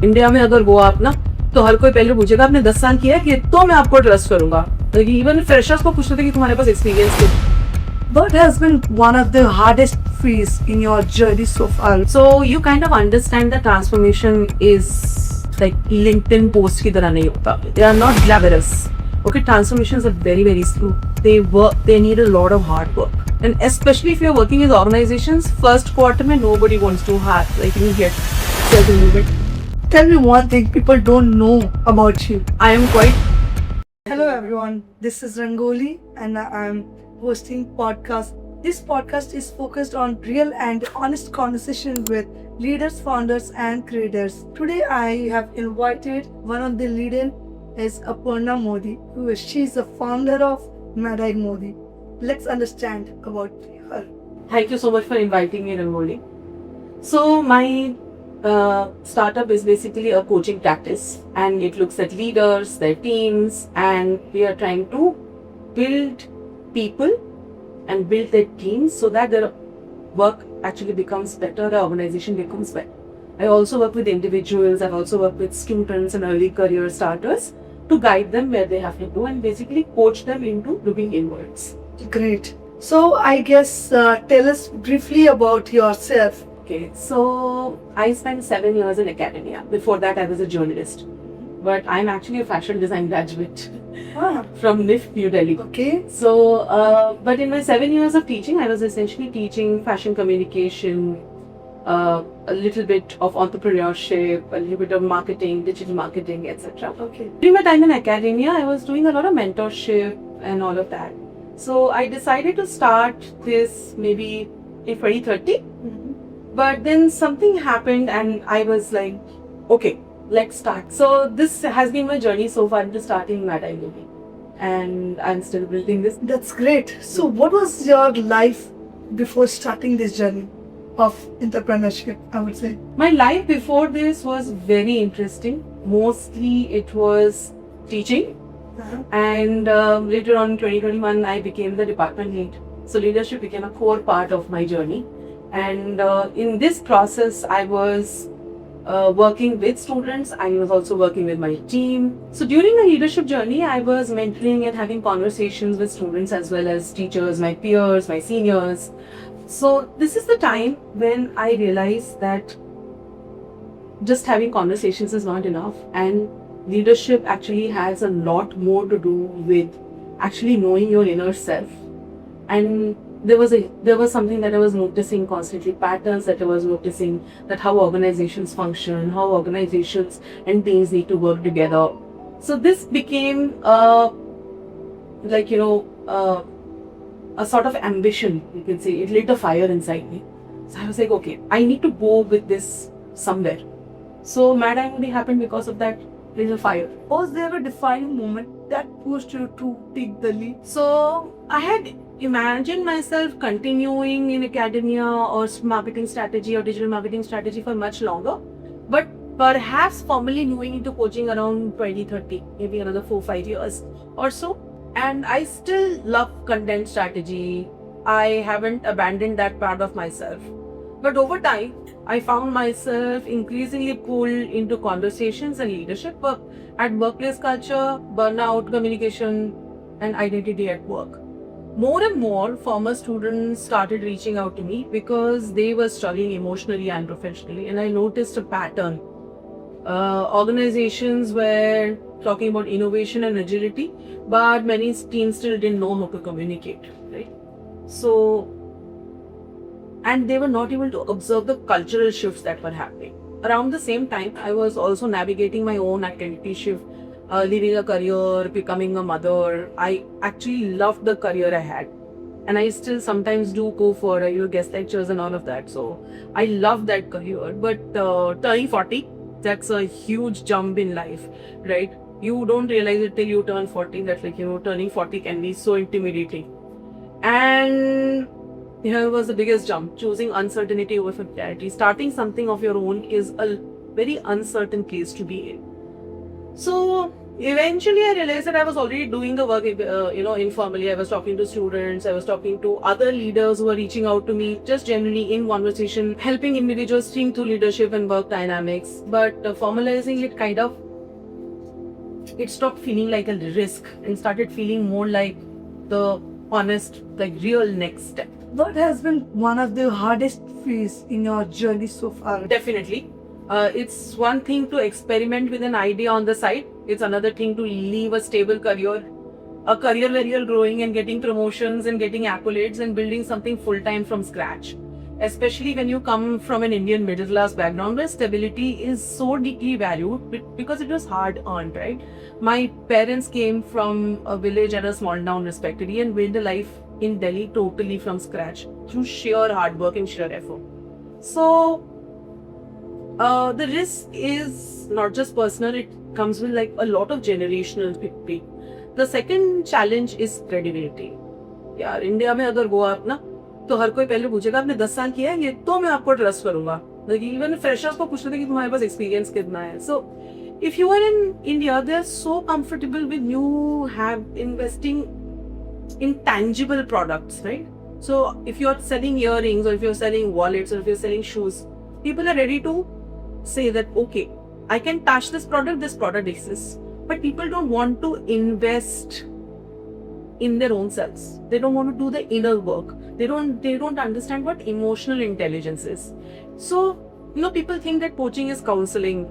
India में अगर हो आप ना, तो हर कोई पहले पूछेगा आपने 10 साल किया है कि, तो मैं आपको ट्रस्ट करूंगा. इवन फ्रेशर्स को पूछते थे कि तुम्हारे पास एक्सपीरियंस है. What has been one of the hardest phase in your journey so far? So you kind of understand that transformation is like LinkedIn post की तरह नहीं होता. They are not glamorous. Okay, transformations are very very slow. They need a lot of hard work. And especially if you're working with organizations, first quarter mein nobody wants to have like you get self-improvement. Tell me one thing people don't know about you. I am quite. Hello everyone, this is Rangoli and I'm hosting podcast. This podcast is focused on real and honest conversation with leaders, founders and creators. Today I have invited one of the leaders is Aparna Modi, she is the founder of Madai Modi. Let's understand about her. Thank you so much for inviting me, Rangoli. So my startup is basically a coaching practice, and it looks at leaders, their teams, and we are trying to build people and build their teams so that their work actually becomes better, the organization becomes better. I also work with individuals, I've also worked with students and early career starters to guide them where they have to go and basically coach them into looking inwards. Great. So I guess tell us briefly about yourself. Okay, so I spent 7 years in academia. Before that, I was a journalist. But I'm actually a fashion design graduate from NIFT, New Delhi. Okay. So, but in my 7 years of teaching, I was essentially teaching fashion communication, a little bit of entrepreneurship, a little bit of marketing, digital marketing, etc. Okay. During my time in academia, I was doing a lot of mentorship and all of that. So I decided to start this maybe in 2030. But then something happened and I was like, okay, let's start. So this has been my journey so far into starting Madai Modi. And I'm still building this. That's great. So what was your life before starting this journey of entrepreneurship, I would say? My life before this was very interesting. Mostly it was teaching. And later on in 2021, I became the department lead. So leadership became a core part of my journey. And in this process, I was working with students. I was also working with my team. So during the leadership journey, I was mentoring and having conversations with students as well as teachers, my peers, my seniors. So this is the time when I realized that just having conversations is not enough. And leadership actually has a lot more to do with actually knowing your inner self. And there was something that I was noticing constantly, patterns that I was noticing, that how organizations function, how organizations and teams need to work together. So this became a sort of ambition, you can say. It lit a fire inside me. So I was like, okay, I need to go with this somewhere. So Madai Modi happened because of that little fire. Was there a defining moment that pushed you to take the lead? So I had imagined myself continuing in academia or marketing strategy or digital marketing strategy for much longer, but perhaps formally moving into coaching around 2030, maybe another 4-5 years or so. And I still love content strategy. I haven't abandoned that part of myself. But over time, I found myself increasingly pulled into conversations and leadership work at workplace culture, burnout, communication, and identity at work. More and more former students started reaching out to me because they were struggling emotionally and professionally, and I noticed a pattern. Organizations were talking about innovation and agility, but many teams still didn't know how to communicate, right? So, and they were not able to observe the cultural shifts that were happening. Around the same time, I was also navigating my own identity shift, leaving a career, becoming a mother. I actually loved the career I had. And I still sometimes do go for guest lectures and all of that. So I love that career. But turning 40, that's a huge jump in life, right? You don't realize it till you turn 40 that turning 40 can be so intimidating. And here was the biggest jump, choosing uncertainty over familiarity. Starting something of your own is a very uncertain place to be in. So Eventually, I realized that I was already doing the work, informally. I was talking to students, I was talking to other leaders who were reaching out to me, just generally in conversation, helping individuals think through leadership and work dynamics. But formalizing it it stopped feeling like a risk and started feeling more like the honest, like real next step. What has been one of the hardest phase in your journey so far? Definitely. It's one thing to experiment with an idea on the side. It's another thing to leave a stable career, a career where you're growing and getting promotions and getting accolades and building something full-time from scratch. Especially when you come from an Indian middle-class background where stability is so deeply valued because it was hard-earned, right? My parents came from a village and a small town respectively and built a life in Delhi totally from scratch through sheer hard work and sheer effort. So, the risk is not just personal, it comes with like a lot of generational pick. The second challenge is credibility. यार India में अगर हो आप ना तो हर कोई पहले पूछेगा आपने 10 साल किया है ये तो मैं आपको ट्रस्ट करूंगा. इवन फ्रेशर्स को पूछते थे कि तुम्हारे पास एक्सपीरियंस कितना है. सो if you are in India, they are so comfortable with you investing in tangible products, right? So if you are selling earrings or if you are selling wallets or if you are selling shoes, people are ready to say that, okay, I can touch this product exists. But people don't want to invest in their own selves. They don't want to do the inner work. They don't understand what emotional intelligence is. So, people think that coaching is counseling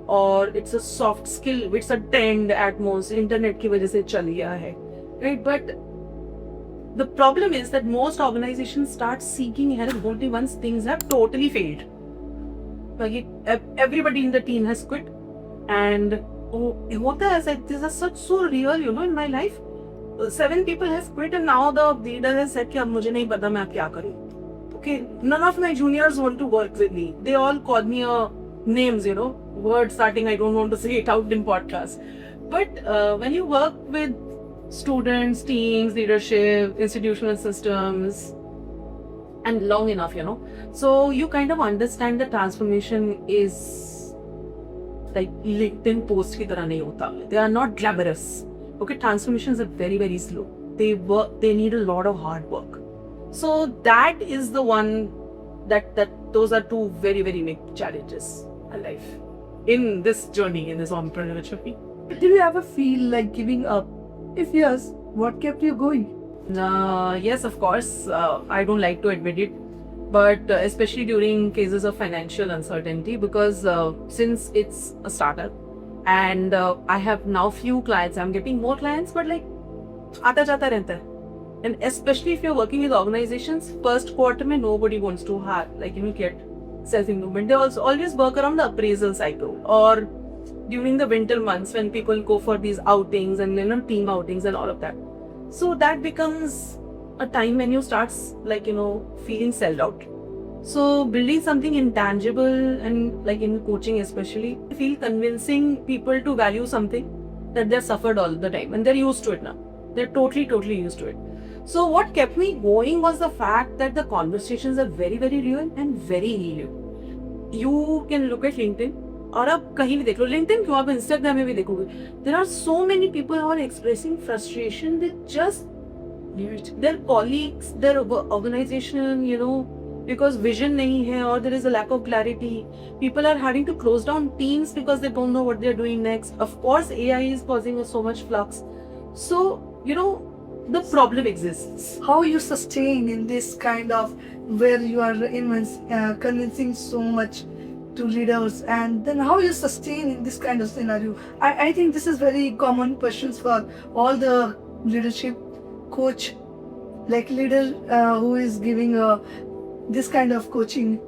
or it's a soft skill, it's a trend at most, internet की वजह से चल गया है, right? But the problem is that most organizations start seeking help only once things have totally failed. Like everybody in the team has quit, and होता है ऐसा. This is so real, in my life. 7 people has quit, and now the leader has said कि अब मुझे नहीं पता मैं अब क्या करूँ. Okay, none of my juniors want to work with me. They all call me names, word starting I don't want to say it out in podcast. But when you work with students, teams, leadership, institutional systems, and long enough, so you kind of understand the transformation is like LinkedIn post की तरह नहीं होता. They are not glamorous. Okay, transformations are very, very slow. They need a lot of hard work. So that is the one those are two very, very big challenges in life, in this journey, in this entrepreneurial journey. Did you ever feel like giving up? If yes, what kept you going? Yes, of course. I don't like to admit it, but especially during cases of financial uncertainty, because since it's a startup and I have now few clients, I'm getting more clients, but like आता जाता रहता है. And especially if you're working with organizations, first quarter mein nobody wants to have get self-improvement. They also always work around the appraisal cycle or during the winter months when people go for these outings and team outings and all of that. So that becomes a time when you start feeling sold out. So building something intangible and like in coaching especially, I feel convincing people to value something that they've suffered all the time and they're used to it now. They're totally used to it. So what kept me going was the fact that the conversations are very, very real and very real. You can look at LinkedIn और आप कहीं भी देख लो. LinkedIn क्यों, आप Instagram में भी देखोगे. There are so many people who are expressing frustration with just their colleagues, their organization, because vision nahi hai or there is a lack of clarity. People are having to close down teams because they don't know what they're doing next. Of course, AI is causing so much flux. So, the problem exists. How you sustain in this kind of where you are convincing so much to leaders, and then how you sustain in this kind of scenario? I think this is very common questions for all the leadership coach, like leader who is giving this kind of coaching,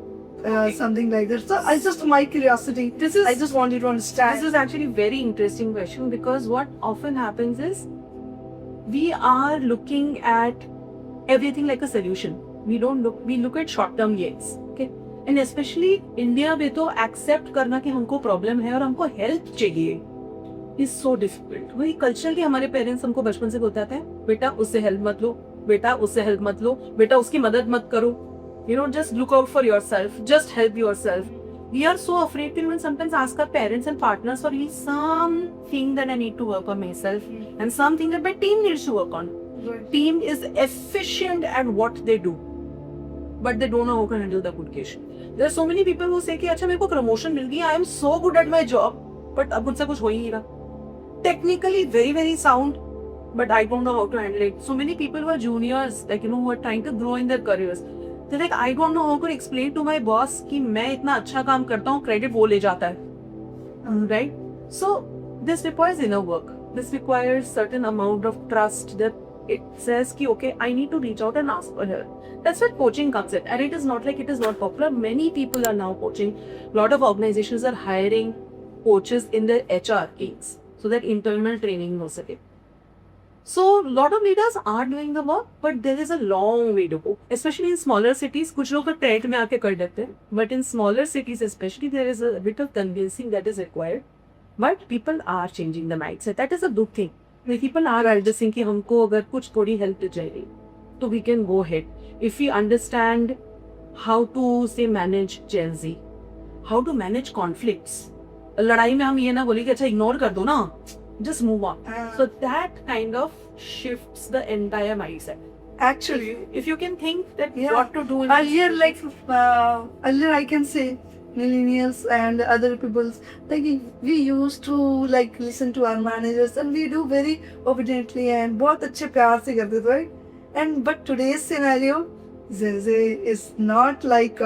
something like that. So I just, my curiosity, I just wanted to understand. This is actually a very interesting question, because what often happens is we are looking at everything like a solution. We look at short-term gains. Okay, and especially India में तो accept करना कि हमको problem है और हमको help चाहिए is so difficult. वही culture के हमारे parents हमको बचपन से बताते हैं, बेटा उससे help मत लो, बेटा उससे help मत लो, बेटा उसकी मदद मत करो. Just look out for yourself, just help yourself. we are so afraid to even sometimes ask our parents and partners for really something that I need to work on myself and something that my team needs to work on. Team is efficient at what they do, but they don't know how to handle the communication. There are so many people who say कि अच्छा मेरे को promotion मिल गई, I am so good at my job, but अब मुझसे कुछ हो ही नहीं रहा. Technically very sound, but I don't know how to handle it. So many people who are juniors, like who are trying to grow in their careers, they're like, I don't know how to explain to my boss कि मैं इतना अच्छा काम करता हूँ, credit वो ले जाता है, right? So this requires inner work. This requires certain amount of trust that it says कि okay, I need to reach out and ask for help. That's where coaching comes in, and it is not like it is not popular. Many people are now coaching. A lot of organizations are hiring coaches in their HR teams so that internal training हो सके. So a lot of leaders are doing the work, but there is a long way to go. Especially in smaller cities, कुछ लोग trend में आके कर देते हैं. But in smaller cities especially, there is a bit of convincing that is required. But people are changing the mindset. That is a good thing. The people are understanding कि हमको अगर कुछ थोड़ी help चाहिए, तो we can go ahead. If we understand how to say manage Gen Z, how to manage conflicts. लड़ाई में हम ये ना बोले कि अच्छा ignore कर दो ना, just move on. So that kind of shifts the entire mindset. Actually, If you can think that Yeah. what to do in earlier, like earlier, I can say millennials and other people's like we used to like listen to our managers and we do very obediently and बहुत अच्छे प्यार से करते थे, right? And but today's scenario, Gen Z is not like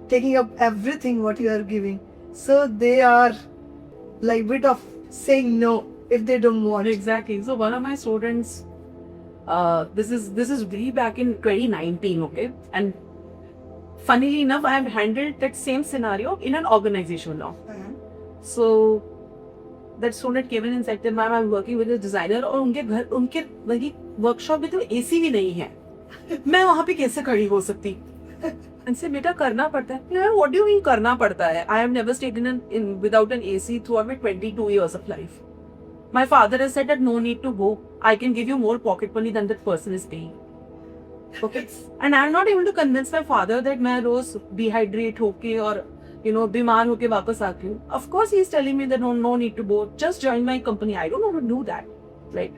taking up everything what you are giving, so they are like bit of saying no if they don't want. Exactly. So one of my students, this is way back in 2019, okay? And funnily enough, I have handled that same scenario in an organization now. So that student came in and said, "Ma'am, I'm working with a designer और उनके वही workshop में तो AC भी नहीं है. मैं वहाँ पे कैसे खड़ी हो सकती?" उनसे बेटा करना पड़ता है. No, what do you mean करना पड़ता है? I have never stayed without an AC throughout my 22 years of life. My father has said that no need to go. I can give you more pocket money than that person is paying. Okay, and I'm not able to convince my father that मैं रोज dehydrate होके और बीमार होके वापस आती हूँ. Of course, he is telling me that no need to go. Just join my company. I don't know how to do that, right?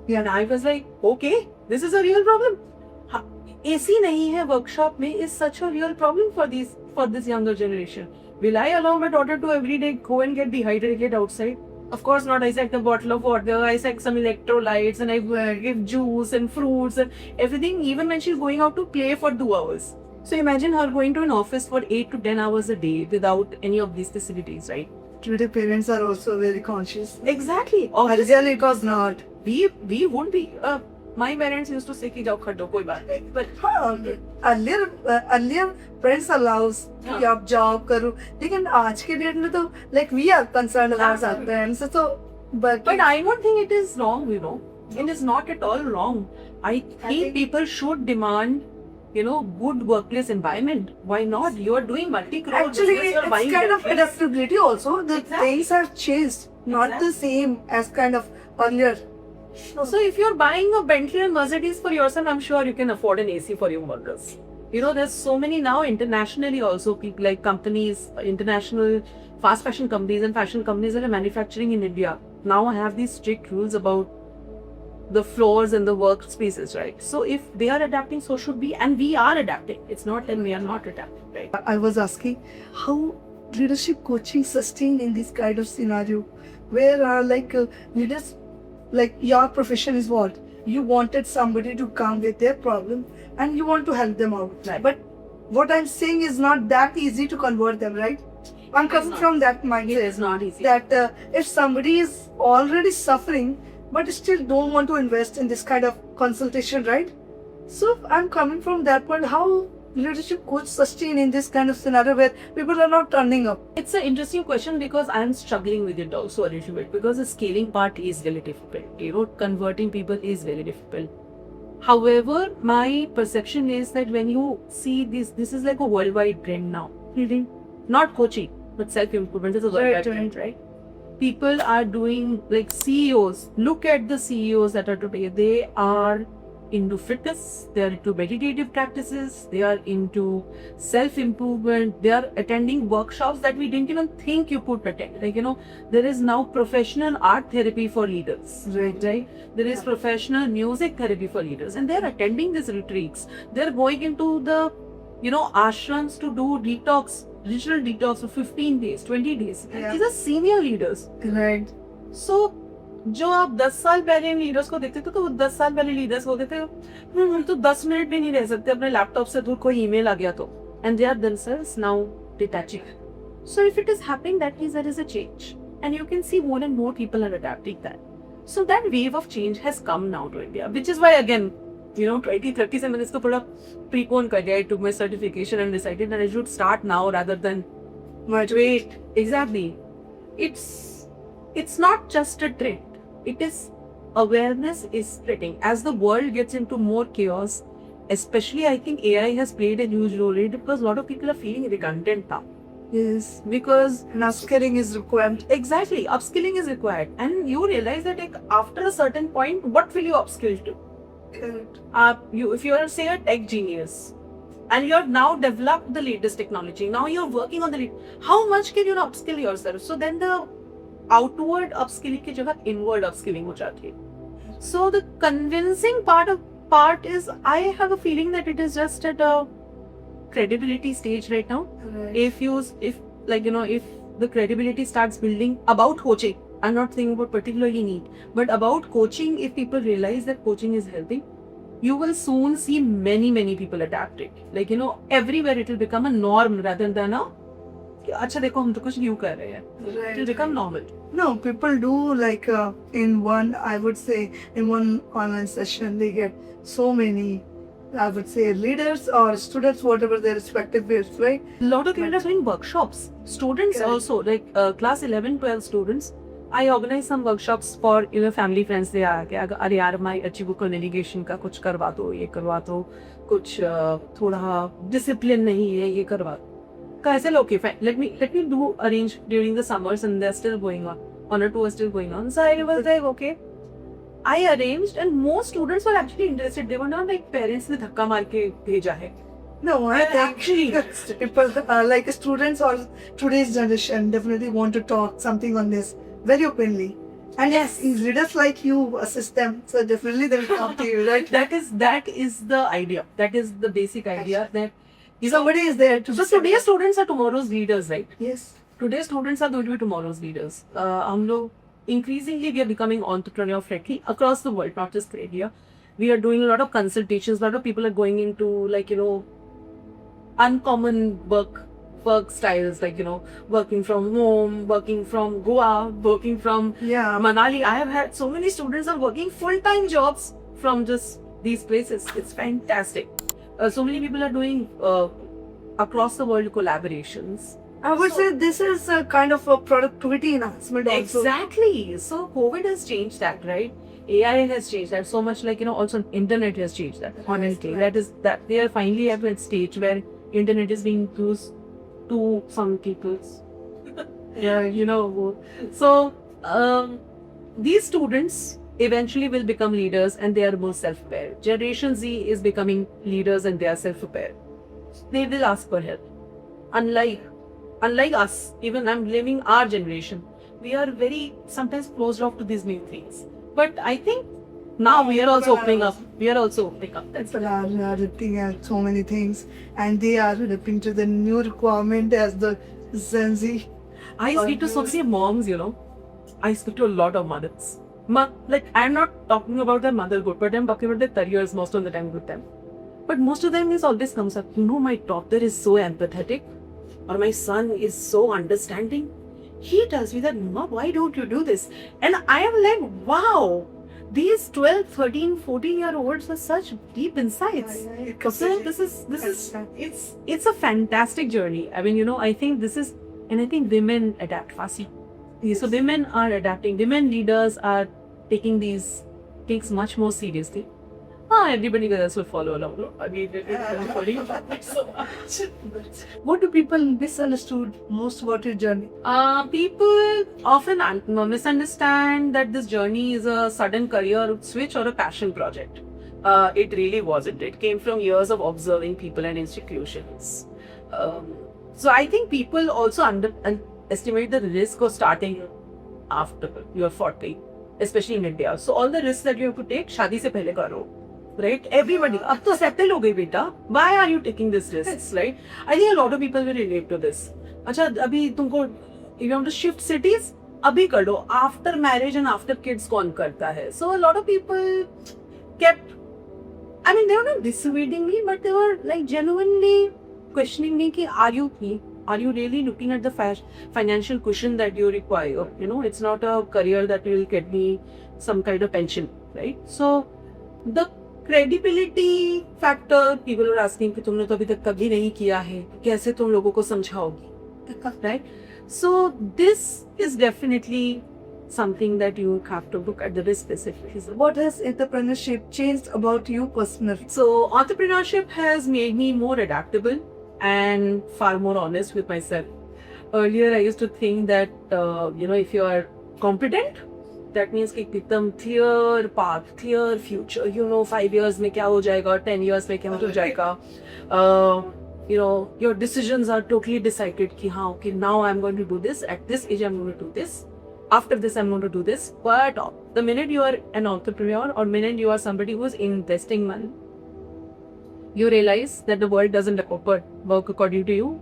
Yeah. And I was like, okay, this is a real problem. AC नहीं है workshop में is such a real problem for this younger generation. Will I allow my daughter to every day go and get dehydrated outside? Of course not. I set a bottle of water, I set some electrolytes, and I give juice and fruits and everything, even when she's going out to play for 2 hours. So imagine her going to an office for 8 to 10 hours a day without any of these facilities, right? Today parents are also very conscious. Exactly. Earlier it was not. We won't be. My parents used to say कि जाओ खड्डो कोई बात नहीं. But earlier parents allows कि आप job करो, लेकिन आज के डेट में तो like we are concerned about our parents, so But I don't think it is wrong, It is not at all wrong. I think people should demand, good workplace environment. Why not? You are doing multi-crore actually business, you're it's buying kind of Netflix. adaptability also. The Exactly. things have changed, not the same as kind of earlier. So if you're buying a Bentley and Mercedes for yourself, I'm sure you can afford an AC for your workers. There's so many now internationally also, people like companies, international fast fashion companies and fashion companies that are manufacturing in India now have these strict rules about the floors and the workspaces, right? So if they are adapting, so should we, and we are adapting. It's not that we are not adapting, right? I was asking how leadership coaching sustain in this kind of scenario where leaders, like your profession is what? You wanted somebody to come with their problem and you want to help them out. Right. But what I'm saying is not that easy to convert them, right? I'm coming from that mindset. It is not easy. That if somebody is already suffering but still don't want to invest in this kind of consultation, right? So I'm coming from that point. How leadership coach sustain in this kind of scenario where people are not turning up? It's an interesting question because I'm struggling with it also a little bit, because the scaling part is very difficult. Converting people is very difficult. However, my perception is that when you see this is like a worldwide trend now. Not coaching, but self-improvement is a worldwide trend, right? People are doing, like CEOs. Look at the CEOs that are today. They are into fitness, they are into meditative practices, they are into self-improvement, they are attending workshops that we didn't even think you could attend. Like, there is now professional art therapy for leaders, right? There is professional music therapy for leaders, and they are attending these retreats. They are going into the, ashrams to do detox, digital detox for 15 days, 20 days. Yeah. These are senior leaders. Right. So, जो आप 10 साल पहले leaders को देखते थे तो वो 10 साल पहले लीडर्स बोलते थे हम तो 10 मिनट भी नहीं रह सकते अपने लैपटॉप से दूर कोई ईमेल आ गया तो and they are themselves now detaching. So if it is happening, that means there is a change, and you can see more and more people are adapting that. So that wave of change has come now to India, which is why again 20-30 से मैंने इसको थोड़ा prepone कर दिया. I took my certification and decided that I should start now rather than wait. Exactly. It's not just a trend. It is awareness is spreading as the world gets into more chaos. Especially, I think AI has played a huge role in it because a lot of people are feeling redundant now. Yes. Because And upskilling is required. exactly, upskilling is required, and you realize that like, after a certain point, what will you upskill to? Correct. If you are say a tech genius, and you have now developed the latest technology, now you're working on how much can you upskill yourself? So then the outward upskilling की जगह inward upskilling हो जाती है. So the convincing part is, I have a feeling that it is just at a credibility stage right now. Right. If the credibility starts building about coaching, I'm not saying about particularly need, but about coaching, if people realize that coaching is helping, you will soon see many people adapt it. Like, everywhere it will become a norm rather than a अच्छा देखो हम तो कुछ new कर रहे हैं. It will become normal. No, people do like in one, I would say, in one online session, they get so many, I would say, leaders or students, whatever their respective fields, right? A lot of people are doing workshops. Students Correct. also, like class 11, 12 students. I organize some workshops for family friends. They are अरे यार my achievable navigation का कुछ करवा दो, ये करवा दो, कुछ थोड़ा discipline नहीं है, ये करवा दो. I said, okay, fine. Let me do arrange during the summers, and they're still going on. 1 or 2 are still going on. So I was like, okay. I arranged, and most students were actually interested. They were not like parents ने धक्का मार के भेजा है. No, I think Actually, people like students or today's generation definitely want to talk something on this very openly. And yes, leaders like you assist them, so definitely they will talk to you, right? that is the idea. That is the basic idea that Somebody is there to. so today's students are tomorrow's leaders, right? Yes. Today's students are going to be tomorrow's leaders. हम लोग increasingly we are becoming entrepreneur friendly across the world, not just India. We are doing a lot of consultations. A lot of people are going into uncommon work styles, like working from home, working from Goa, working from Manali. I have had so many students are working full-time jobs from just these places. It's fantastic. So many people are doing across the world collaborations. I would say this is a kind of a productivity enhancement also. Exactly. So COVID has changed that, right? AI has changed that so much. Like also internet has changed that. Honestly, that they are finally at a stage where internet is being used to some people's. So these students eventually will become leaders, and they are more self-aware. Generation Z is becoming leaders, and they are self-aware. They will ask for help. Unlike us, even I'm blaming our generation, we are very sometimes closed off to these new things. But I think now we are also opening up. That's People are adapting at so many things, and they are adapting to the new requirement as the Gen Z. I speak to so many moms, I speak to a lot of mothers. Like, I'm not talking about their motherhood, but I'm talking about their careers most of the time with them. But most of them, this always comes up, my daughter is so empathetic, or my son is so understanding. He tells me that, Mama, why don't you do this? And I am like, wow, these 12, 13, 14-year-olds have such deep insights. So it's a fantastic journey. I mean, I think I think women adapt fast. So women are adapting. Women leaders are taking these things much more seriously. Everybody else will follow along. I mean, so much. What do people misunderstood most about your journey? People often misunderstand that this journey is a sudden career switch or a passion project. It really wasn't. It came from years of observing people and institutions. So I think people also underestimate the risk of starting after you're 40, especially in India. So all the risks that you have to take, शादी से पहले करो, right? Everybody, अब तो settle हो गई बेटा. Why are you taking this risks, right? I think a lot of people will relate to this. अच्छा अभी तुमको if you want to shift cities, अभी कर दो. After marriage and after kids कौन करता है? So a lot of people kept, I mean, they were not dissuading me, but they were like genuinely questioning me ki, are you really looking at the financial cushion that you require? You know, it's not a career that will get me some kind of pension, right? So the credibility factor, people were asking कि तुमने तो अभी तक कभी नहीं किया है, कैसे तुम लोगों को समझाओगी, right? So this is definitely something that you have to look at the risk specifically. What has entrepreneurship changed about you personally? So entrepreneurship has made me more adaptable and far more honest with myself. Earlier, I used to think that if you are competent, that means कि एकदम clear path, clear future. 5 years में क्या हो जाएगा, 10 years में क्या हो जाएगा. Your decisions are totally decided कि हाँ, okay, now I'm going to do this. At this age, I'm going to do this. After this, I'm going to do this. But the minute you are an entrepreneur or minute you are somebody who is investing money, you realize that the world doesn't work according to you.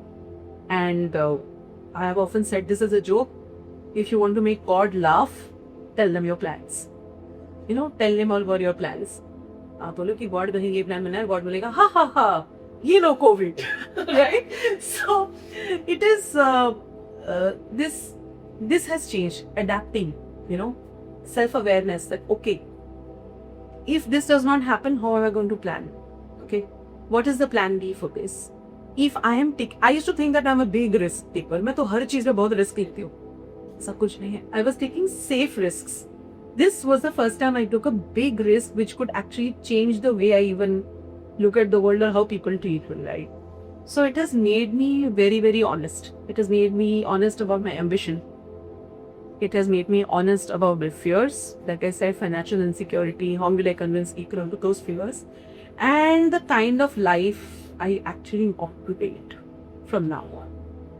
And I have often said this as a joke. If you want to make God laugh, tell them your plans. Tell them all about your plans. आप बोलो कि God ने ये plan बनाया, God बोलेगा ha ha ha, ये लो COVID, right? So it is this has changed. Adapting, self-awareness that okay, if this does not happen, how am I going to plan? Okay, what is the plan B for this? If I used to think that I'm a big risk taker. मैं तो हर चीज में बहुत risk लेती हूँ. ऐसा कुछ नहीं है. I was taking safe risks. This was the first time I took a big risk which could actually change the way I even look at the world or how people treat me, right? So it has made me very, very honest. It has made me honest about my ambition. It has made me honest about my fears. Like I said, financial insecurity, how will I convince people of those fears? And the kind of life I actually want to lead from now on.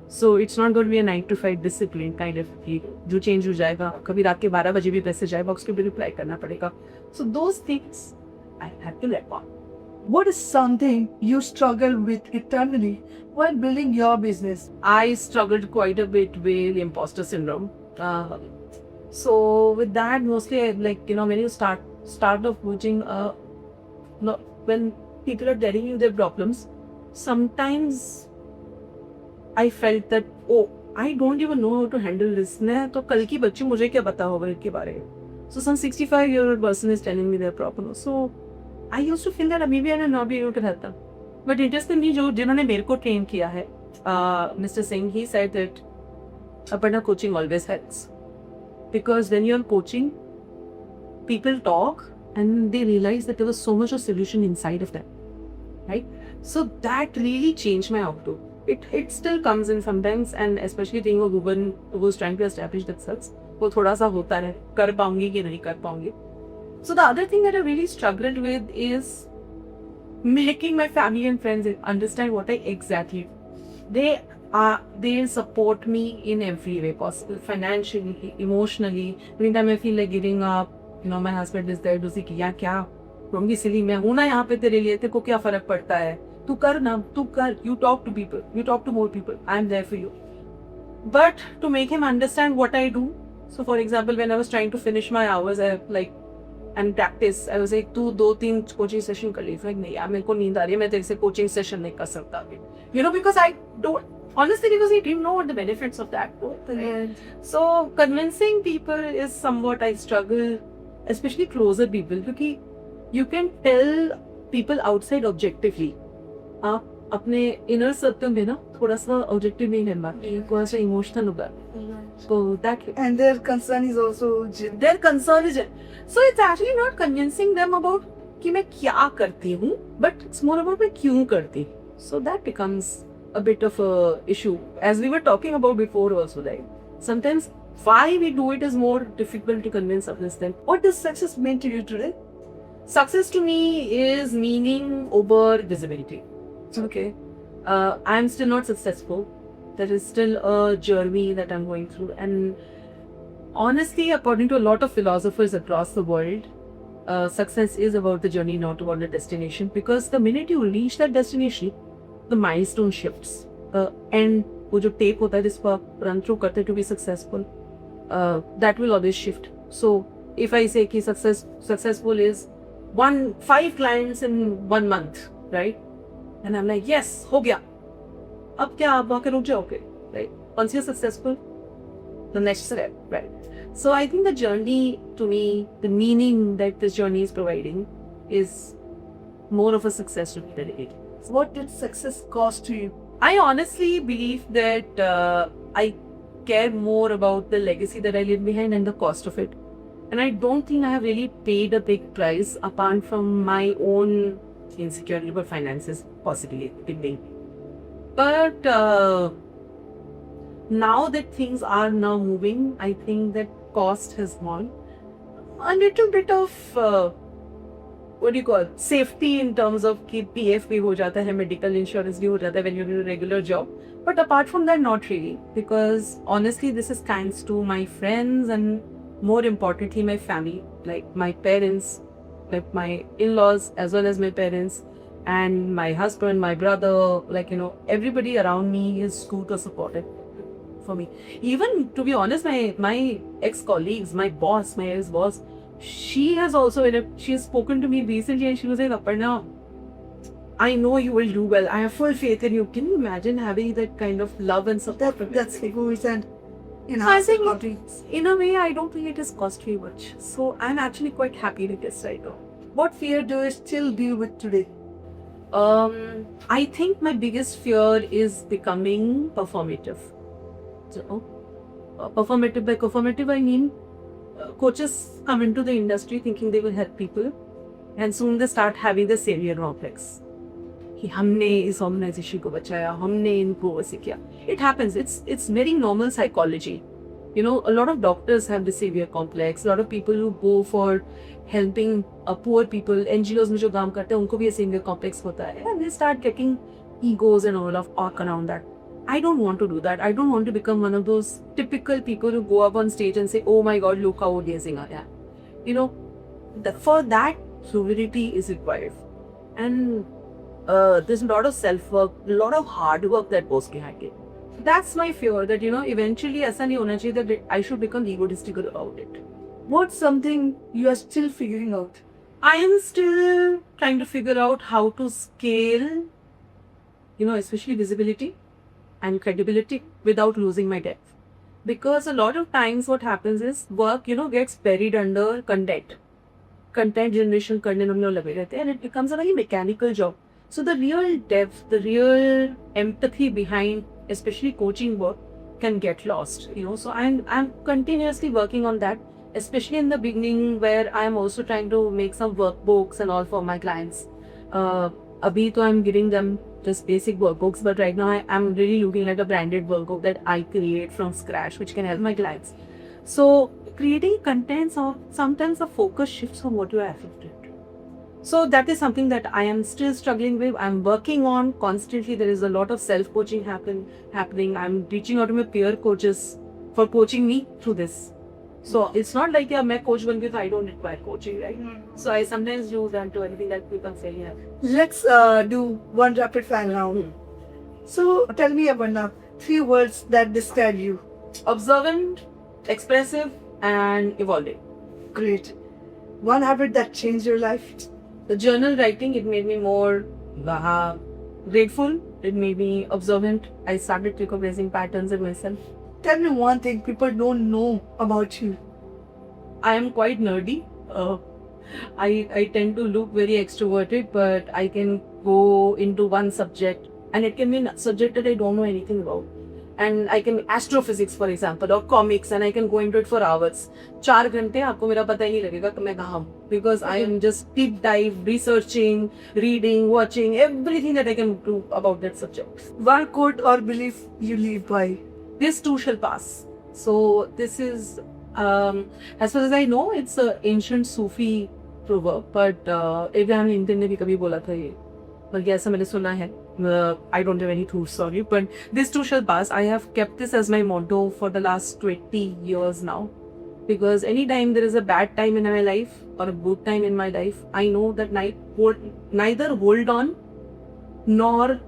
So it's not going to be a 9 to 5 discipline kind of thing. जो change हो जाएगा, कभी रात के 12 बजे भी message आएगा, उसके भी reply करना पड़ेगा. So those things I had to let go. What is something you struggle with internally while building your business? I struggled quite a bit with imposter syndrome. So with that, mostly when you start approaching, when people are telling you their problems, sometimes I felt that I don't even know how to handle this. तो कल की बच्ची मुझे क्या पता होगा इनके बारे में. So some 65-year-old person is telling me their problem. So I used to feel that maybe I will not be able to help them. But interestingly, जिन्होंने मेरे को train किया है, Mr. Singh, he said that Aparna, coaching always helps. Because when you're coaching, people talk and they realize that there was so much of solution inside of them. Right? So that really changed my outlook. It still comes in sometimes, and especially being a woman who's trying to establish themselves, वो थोड़ा सा होता है, कर पाऊंगी कि नहीं कर पाऊंगी. So the other thing that I really struggled with is making my family and friends understand what I exactly do. They support me in every way possible, financially, emotionally. Anytime I feel like giving up, my husband is there to say कि यार क्या होंगी सिली, मैं हूं ना यहाँ पे तेरे लिए, तेरे को क्या फर्क पड़ता है, तू कर ना, तू कर. You talk to people, you talk to more people. I'm there for you. But to make him understand what I do, so for example, when I was trying to finish my hours, and practice, I was like, तू 2-3 coaching session कर ली. Like नहीं यार, मेरे को नींद आ रही है, मैं तेरे से coaching session नहीं कर सकता अभी. Because I don't, honestly, because I didn't know what the benefits of that were. So convincing people is somewhat I struggle, especially closer people, because you can tell people outside objectively. आप अपने inner circle में ना थोड़ा सा objective नहीं रहना, थोड़ा सा emotional होगा. So that, and their concern is also their concern is, so it's actually not convincing them about कि मैं क्या करती हूँ, but it's more about मैं क्यों करती हूँ. So that becomes a bit of a issue, as we were talking about before also, right? Sometimes why we do it is more difficult to convince others than what does success mean to you today? Success to me is meaning over visibility. Okay. I'm still not successful. There is still a journey that I'm going through. And honestly, according to a lot of philosophers across the world, success is about the journey, not about the destination. Because the minute you reach that destination, the milestone shifts. And वो जो tape होता है जिसको आप run through करते to be successful, that will always shift. So if I say कि successful is 5 clients in 1 month, right? And I'm like, yes, हो गया. अब क्या आप वहाँ के रुक जाओगे, right? Once you're successful, the next step, right? So I think the journey, to me, the meaning that this journey is providing is more of a success to me than it. What did success cost to you? I honestly believe that I care more about the legacy that I leave behind and the cost of it. And I don't think I have really paid a big price apart from my own insecurity about finances, possibly. But now that things are now moving, I think that cost has gone. A little bit of what do you call safety in terms of कि PF भी हो जाता है, medical insurance भी हो जाता है when you're in a regular job. But apart from that, not really, because honestly, this is thanks to my friends and more importantly, my family, like my parents, like my in-laws as well as my parents and my husband, my brother, like everybody around me is super supportive for me. Even to be honest, my ex-colleagues, my boss, my ex-boss, she has spoken to me recently and she was like, Aparna, I know you will do well. I have full faith in you. Can you imagine having that kind of love and support? That's egoism. I think in a way, I don't think it has cost me much. So I'm actually quite happy with this right now. What fear do you still deal with today? I think my biggest fear is becoming performative. So, performative, by performative I mean coaches come into the industry thinking they will help people, and soon they start having the savior complex. कि हमने इस organisation को बचाया, हमने इनको वैसे किया. It happens. It's very normal psychology. A lot of doctors have the savior complex. A lot of people who go for helping poor people, NGOs में जो काम करते हैं उनको भी savior complex होता है. And they start getting egos and all of arc around that. I don't want to do that. I don't want to become one of those typical people who go up on stage and say, oh my God, look how amazing I am. For that, humility is required. And there's a lot of self-work, a lot of hard work that goes behind it. That's my fear, that, eventually ऐसा नहीं होना चाहिए that I should become egotistical about it. What's something you are still figuring out? I am still trying to figure out how to scale, especially visibility and credibility without losing my depth. Because a lot of times what happens is work, gets buried under content generation करने हम लोग लगे रहते हैं, and it becomes a very mechanical job. So the real depth, the real empathy behind, especially coaching work, can get lost. So I'm continuously working on that, especially in the beginning, where I'm also trying to make some workbooks and all for my clients. Abhi to I'm giving them just basic workbooks, but right now I'm really looking at a branded workbook that I create from scratch, which can help my clients. So creating content, sometimes the focus shifts from what you are affected. So that is something that I am still struggling with. I'm working on constantly. There is a lot of self-coaching happening. I'm reaching out to my peer coaches for coaching me through this. So it's not like मैं coach बन गई तो I don't require coaching, right? So I sometimes do that to anything that people say. Yeah. Let's do one rapid fire round. So tell me, Aparna, 3 words that describe you. Observant, expressive, and evolving. Great. One habit that changed your life. The journal writing, it made me more grateful. It made me observant. I started recognizing patterns in myself. Tell me one thing people don't know about you. I am quite nerdy. I tend to look very extroverted, but I can go into one subject, and it can be a subject that I don't know anything about. And I can astrophysics, for example, or comics, and I can go into it for hours. 4 घंटे आपको मेरा पता ही नहीं लगेगा कि मैं कहाँ हूँ, because I am just deep dive, researching, reading, watching, everything that I can do about that subject. One quote or belief you live by. This too shall pass. So this is, as far as I know, it's an ancient Sufi proverb, but Abraham Lincoln ने भी कभी बोला था ये, बल्कि ऐसा मैंने सुना है. I don't have any truth, sorry, but this too shall pass. I have kept this as my motto for the last 20 years now, because anytime there is a bad time in my life or a good time in my life, I know that neither hold on nor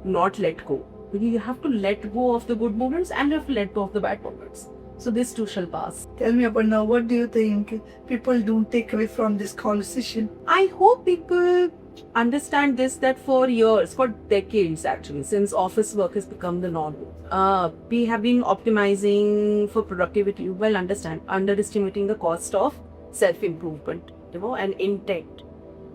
not let go. You have to let go of the good moments and you have to let go of the bad moments. So this too shall pass. Tell me about now, what do you think people don't take away from this conversation? I hope people understand this, that for years, for decades actually, since office work has become the norm, we have been optimizing for productivity while underestimating the cost of self-improvement, and intent.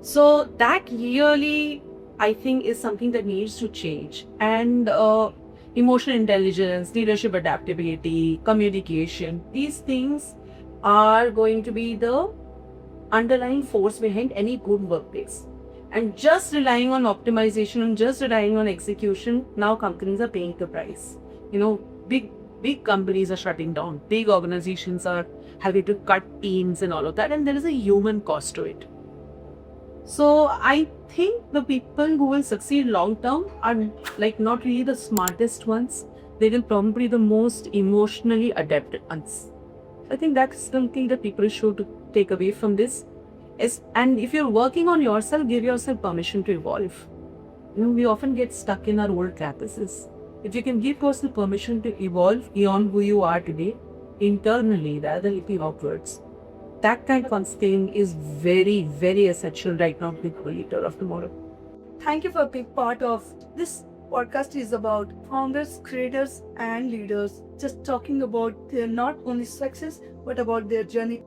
So that really, I think, is something that needs to change. And emotional intelligence, leadership adaptability, communication, these things are going to be the underlying force behind any good workplace. And just relying on optimization and just relying on execution, now companies are paying the price. Big companies are shutting down. Big organizations are having to cut teams and all of that. And there is a human cost to it. So I think the people who will succeed long term are not really the smartest ones. They will probably the most emotionally adapted ones. I think that's something that people should take away from this. And if you're working on yourself, give yourself permission to evolve. We often get stuck in our old practices. If you can give yourself permission to evolve beyond who you are today, internally rather than looking outwards, that kind of thing is very, very essential right now to be the leader of tomorrow. Thank you for being part of this podcast. Is about founders, creators, and leaders just talking about their not only success but about their journey.